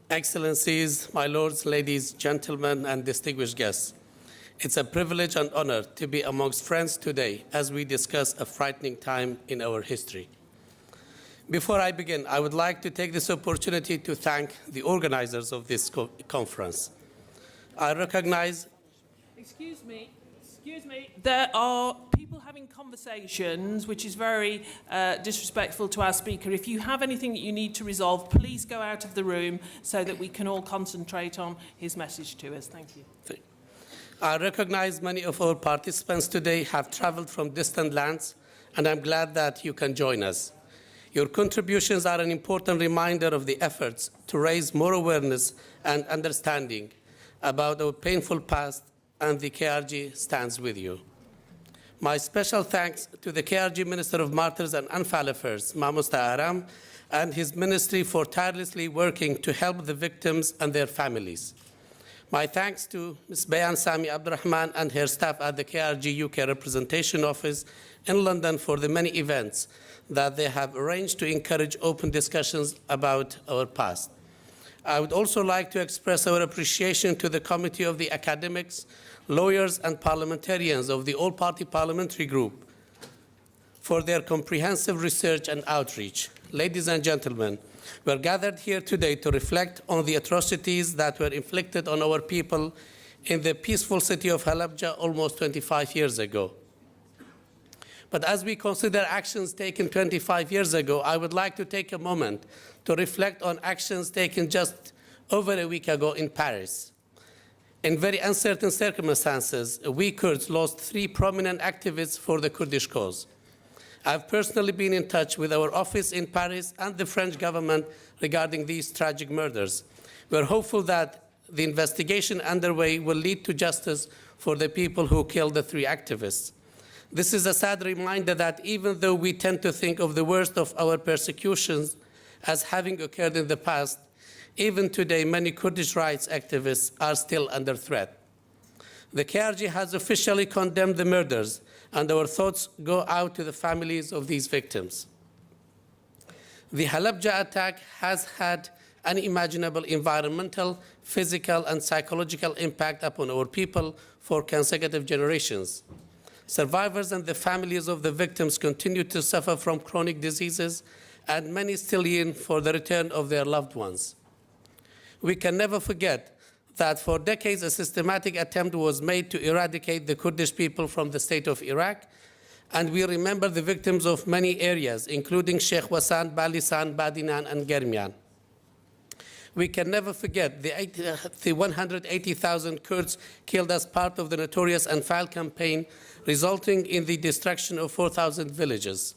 Excellencies, my lords, ladies, gentlemen, and distinguished guests, it's a privilege and honor to be amongst friends today as we discuss a frightening time in our history. Before I begin, I would like to take this opportunity to thank the organizers of this conference. I recognize... Excuse me. There are people having conversations, which is very disrespectful to our speaker. If you have anything that you need to resolve, please go out of the room so that we can all concentrate on his message to us. Thank you. I recognize many of our participants today have traveled from distant lands, and I'm glad that you can join us. Your contributions are an important reminder of the efforts to raise more awareness and understanding about our painful past, and the KRG stands with you. My special thanks to the KRG Minister of Martyrs and Anfal Affairs, Mustafa, and his ministry for tirelessly working to help the victims and their families. My thanks to Ms. Bayan Sami Abdurrahman and her staff at the KRG UK Representation Office in London for the many events that they have arranged to encourage open discussions about our past. I would also like to express our appreciation to the Committee of the Academics, Lawyers and Parliamentarians of the All-Party Parliamentary Group for their comprehensive research and outreach. Ladies and gentlemen, we are gathered here today to reflect on the atrocities that were inflicted on our people in the peaceful city of Halabja almost 25 years ago. But as we consider actions taken 25 years ago, I would like to take a moment to reflect on actions taken just over a week ago in Paris. In very uncertain circumstances, we Kurds lost 3 prominent activists for the Kurdish cause. I've personally been in touch with our office in Paris and the French government regarding these tragic murders. We're hopeful that the investigation underway will lead to justice for the people who killed the 3 activists. This is a sad reminder that even though we tend to think of the worst of our persecutions as having occurred in the past, even today many Kurdish rights activists are still under threat. The KRG has officially condemned the murders, and our thoughts go out to the families of these victims. The Halabja attack has had unimaginable environmental, physical, and psychological impact upon our people for consecutive generations. Survivors and the families of the victims continue to suffer from chronic diseases, and many still yearn for the return of their loved ones. We can never forget that for decades a systematic attempt was made to eradicate the Kurdish people from the state of Iraq, and we remember the victims of many areas, including Sheikh Wasan, Balisan, Badinan, and Germian. We can never forget the 180,000 Kurds killed as part of the notorious Anfal campaign, resulting in the destruction of 4,000 villages.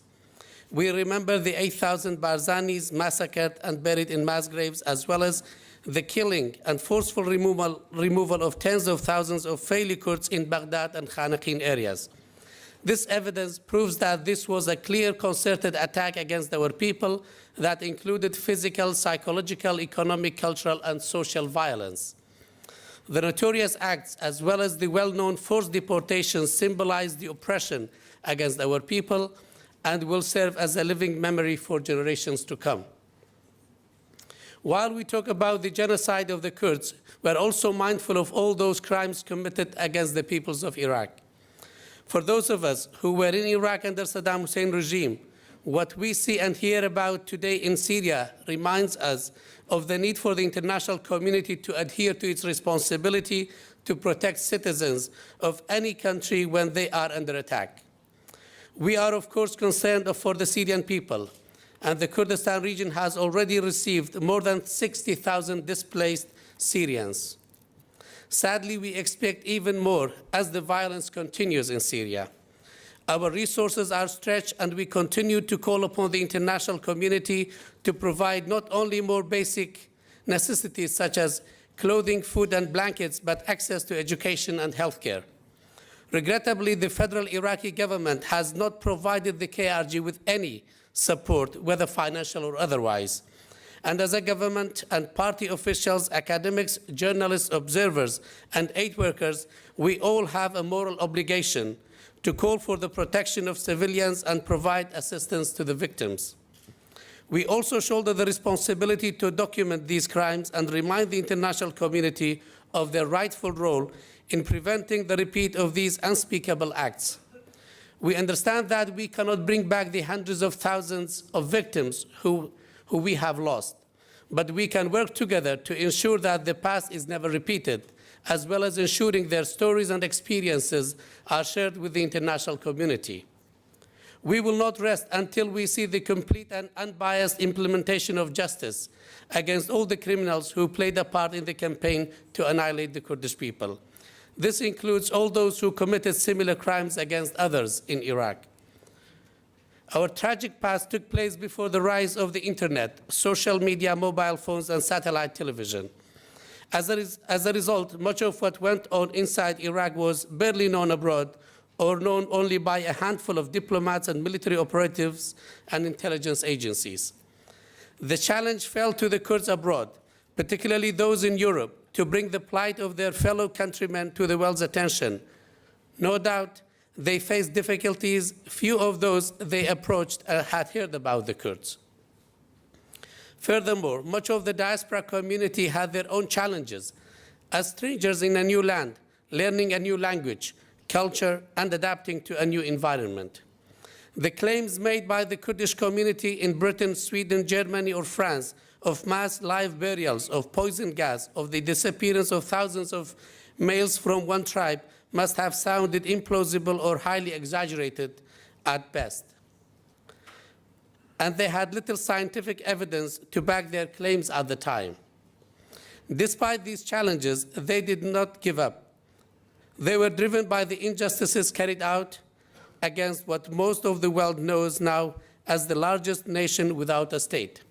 We remember the 8,000 Barzanis massacred and buried in mass graves, as well as the killing and forceful removal of tens of thousands of Falah Kurds in Baghdad and Khanaqin areas. This evidence proves that this was a clear concerted attack against our people that included physical, psychological, economic, cultural, and social violence. The notorious acts, as well as the well-known forced deportations, symbolize the oppression against our people and will serve as a living memory for generations to come. While we talk about the genocide of the Kurds, we are also mindful of all those crimes committed against the peoples of Iraq. For those of us who were in Iraq under Saddam Hussein regime, what we see and hear about today in Syria reminds us of the need for the international community to adhere to its responsibility to protect citizens of any country when they are under attack. We are, of course, concerned for the Syrian people, and the Kurdistan region has already received more than 60,000 displaced Syrians. Sadly, we expect even more as the violence continues in Syria. Our resources are stretched, and we continue to call upon the international community to provide not only more basic necessities such as clothing, food, and blankets, but access to education and healthcare. Regrettably, the federal Iraqi government has not provided the KRG with any support, whether financial or otherwise. And as a government and party officials, academics, journalists, observers, and aid workers, we all have a moral obligation to call for the protection of civilians and provide assistance to the victims. We also shoulder the responsibility to document these crimes and remind the international community of their rightful role in preventing the repeat of these unspeakable acts. We understand that we cannot bring back the hundreds of thousands of victims who we have lost, but we can work together to ensure that the past is never repeated, as well as ensuring their stories and experiences are shared with the international community. We will not rest until we see the complete and unbiased implementation of justice against all the criminals who played a part in the campaign to annihilate the Kurdish people. This includes all those who committed similar crimes against others in Iraq. Our tragic past took place before the rise of the internet, social media, mobile phones, and satellite television. As a result, much of what went on inside Iraq was barely known abroad, or known only by a handful of diplomats and military operatives and intelligence agencies. The challenge fell to the Kurds abroad, particularly those in Europe, to bring the plight of their fellow countrymen to the world's attention. No doubt, they faced difficulties few of those they approached had heard about the Kurds. Furthermore, much of the diaspora community had their own challenges as strangers in a new land, learning a new language, culture, and adapting to a new environment. The claims made by the Kurdish community in Britain, Sweden, Germany, or France of mass live burials, of poison gas, of the disappearance of thousands of males from one tribe must have sounded implausible or highly exaggerated at best. And they had little scientific evidence to back their claims at the time. Despite these challenges, they did not give up. They were driven by the injustices carried out against what most of the world knows now as the largest nation without a state.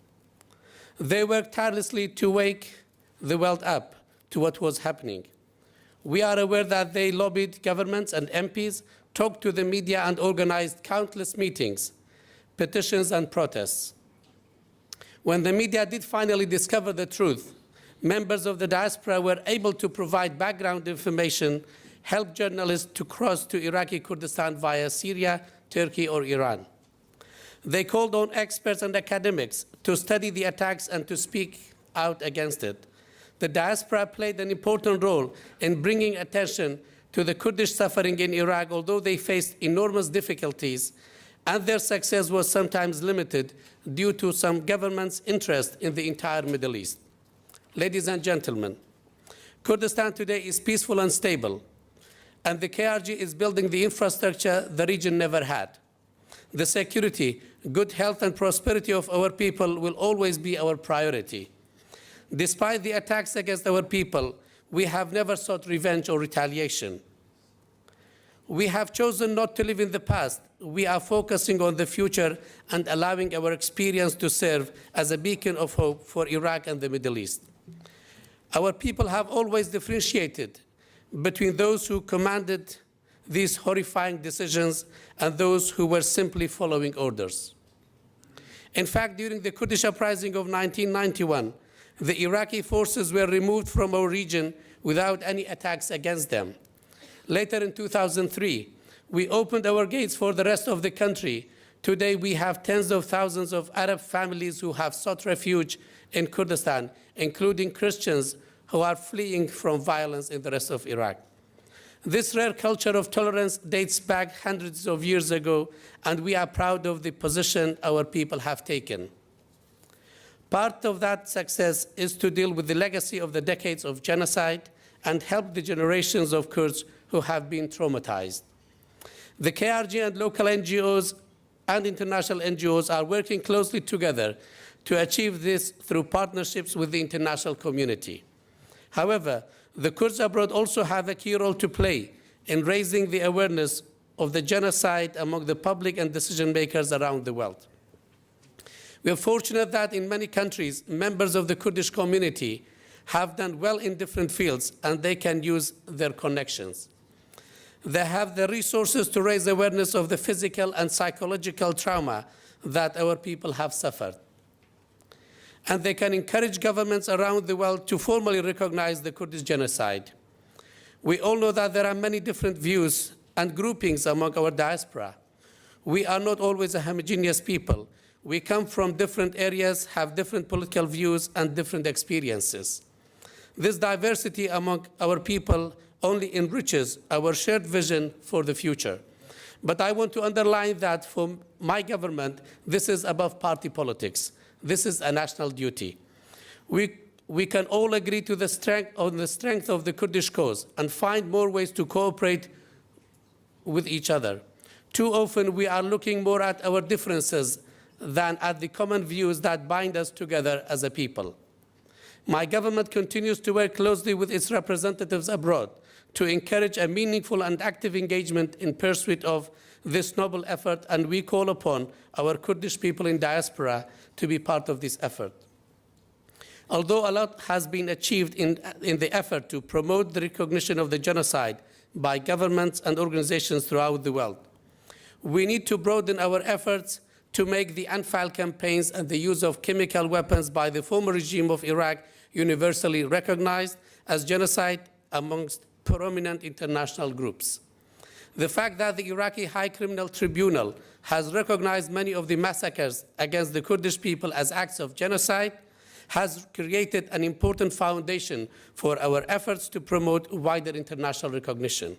They worked tirelessly to wake the world up to what was happening. We are aware that they lobbied governments and MPs, talked to the media, and organized countless meetings, petitions, and protests. When the media did finally discover the truth, members of the diaspora were able to provide background information, help journalists to cross to Iraqi Kurdistan via Syria, Turkey, or Iran. They called on experts and academics to study the attacks and to speak out against it. The diaspora played an important role in bringing attention to the Kurdish suffering in Iraq, although they faced enormous difficulties, and their success was sometimes limited due to some governments' interest in the entire Middle East. Ladies and gentlemen, Kurdistan today is peaceful and stable, and the KRG is building the infrastructure the region never had. The security, good health, and prosperity of our people will always be our priority. Despite the attacks against our people, we have never sought revenge or retaliation. We have chosen not to live in the past. We are focusing on the future and allowing our experience to serve as a beacon of hope for Iraq and the Middle East. Our people have always differentiated between those who commanded these horrifying decisions and those who were simply following orders. In fact, during the Kurdish uprising of 1991, the Iraqi forces were removed from our region without any attacks against them. Later in 2003, we opened our gates for the rest of the country. Today, we have tens of thousands of Arab families who have sought refuge in Kurdistan, including Christians who are fleeing from violence in the rest of Iraq. This rare culture of tolerance dates back hundreds of years ago, and we are proud of the position our people have taken. Part of that success is to deal with the legacy of the decades of genocide and help the generations of Kurds who have been traumatized. The KRG and local NGOs and international NGOs are working closely together to achieve this through partnerships with the international community. However, the Kurds abroad also have a key role to play in raising the awareness of the genocide among the public and decision makers around the world. We are fortunate that in many countries, members of the Kurdish community have done well in different fields, and they can use their connections. They have the resources to raise awareness of the physical and psychological trauma that our people have suffered. And they can encourage governments around the world to formally recognize the Kurdish genocide. We all know that there are many different views and groupings among our diaspora. We are not always a homogeneous people. We come from different areas, have different political views and different experiences. This diversity among our people only enriches our shared vision for the future. But I want to underline that for my government, this is above party politics. This is a national duty. We can all agree to the strength of the Kurdish cause and find more ways to cooperate with each other. Too often we are looking more at our differences than at the common views that bind us together as a people. My government continues to work closely with its representatives abroad to encourage a meaningful and active engagement in pursuit of this noble effort, and we call upon our Kurdish people in diaspora to be part of this effort. Although a lot has been achieved in the effort to promote the recognition of the genocide by governments and organizations throughout the world, we need to broaden our efforts to make the Untold campaigns and the use of chemical weapons by the former regime of Iraq universally recognized as genocide amongst prominent international groups. The fact that the Iraqi High Criminal Tribunal has recognized many of the massacres against the Kurdish people as acts of genocide has created an important foundation for our efforts to promote wider international recognition.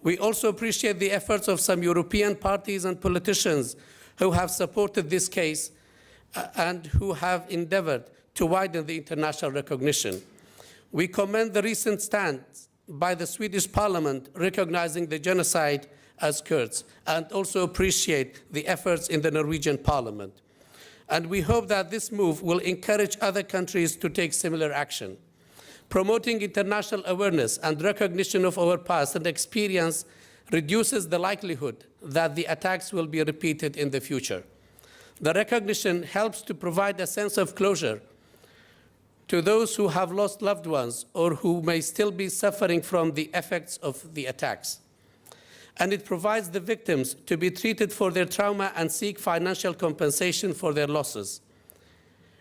We also appreciate the efforts of some European parties and politicians who have supported this case and who have endeavored to widen the international recognition. We commend the recent stance by the Swedish Parliament recognizing the genocide as Kurds, and also appreciate the efforts in the Norwegian Parliament. And we hope that this move will encourage other countries to take similar action. Promoting international awareness and recognition of our past and experience reduces the likelihood that the attacks will be repeated in the future. The recognition helps to provide a sense of closure to those who have lost loved ones or who may still be suffering from the effects of the attacks. And it provides the victims to be treated for their trauma and seek financial compensation for their losses.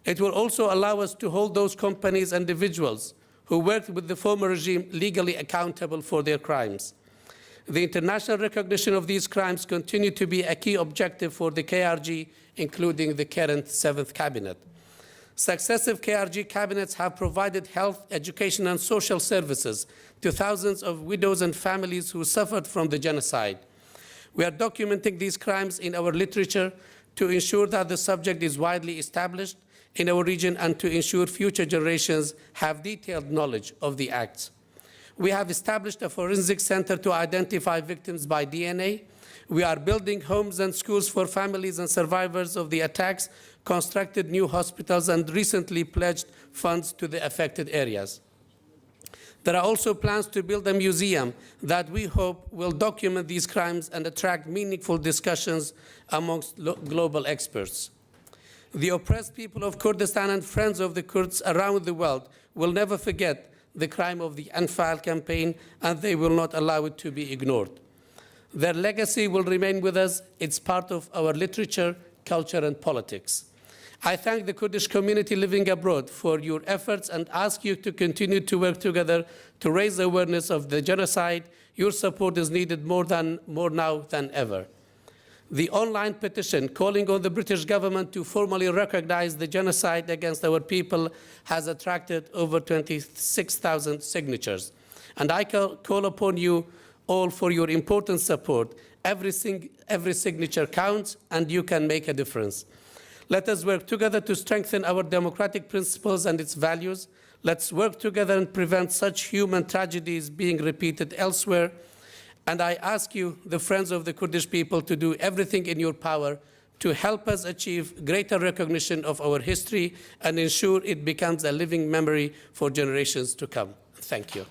It will also allow us to hold those companies and individuals who worked with the former regime legally accountable for their crimes. The international recognition of these crimes continue to be a key objective for the KRG, including the current 7th cabinet. Successive KRG cabinets have provided health, education, and social services to thousands of widows and families who suffered from the genocide. We are documenting these crimes in our literature to ensure that the subject is widely established in our region and to ensure future generations have detailed knowledge of the acts. We have established a forensic center to identify victims by DNA. We are building homes and schools for families and survivors of the attacks, constructed new hospitals, and recently pledged funds to the affected areas. There are also plans to build a museum that we hope will document these crimes and attract meaningful discussions amongst global experts. The oppressed people of Kurdistan and friends of the Kurds around the world will never forget the crime of the Untold campaign, and they will not allow it to be ignored. Their legacy will remain with us. It's part of our literature, culture, and politics. I thank the Kurdish community living abroad for your efforts and ask you to continue to work together to raise awareness of the genocide. Your support is needed more now than ever. The online petition calling on the British government to formally recognize the genocide against our people has attracted over 26,000 signatures. And I call upon you all for your important support. Every signature counts, and you can make a difference. Let us work together to strengthen our democratic principles and its values. Let's work together and prevent such human tragedies being repeated elsewhere. And I ask you, the friends of the Kurdish people, to do everything in your power to help us achieve greater recognition of our history and ensure it becomes a living memory for generations to come. Thank you.